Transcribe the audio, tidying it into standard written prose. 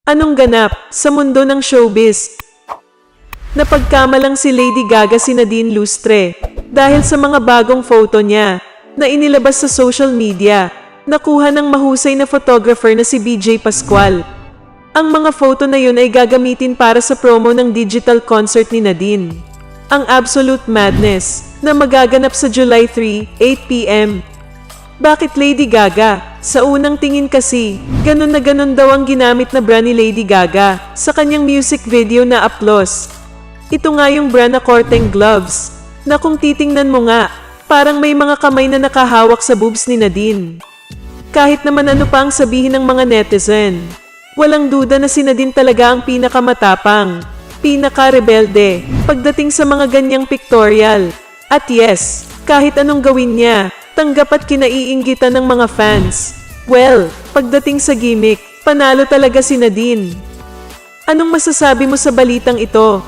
Anong ganap sa mundo ng showbiz? Napagkamalang si Lady Gaga si Nadine Lustre dahil sa mga bagong photo niya na inilabas sa social media, nakuha ng mahusay na photographer na si BJ Pascual. Ang mga photo na yun ay gagamitin para sa promo ng digital concert ni Nadine, ang Absolute Madness, na magaganap sa July 3, 8 p.m. Bakit Lady Gaga? Sa unang tingin kasi, ganun na ganun daw ang ginamit na bra ni Lady Gaga sa kanyang music video na Applause. Ito nga yung bra na Corteng gloves, na kung titingnan mo nga, parang may mga kamay na nakahawak sa boobs ni Nadine. Kahit naman ano pa ang sabihin ng mga netizen, walang duda na si Nadine talaga ang pinakamatapang, pinaka-rebelde, pagdating sa mga ganyang pictorial. At yes, kahit anong gawin niya, tanggap at kinaiinggitan ng mga fans. Well, pagdating sa gimmick, panalo talaga si Nadine. Anong masasabi mo sa balitang ito?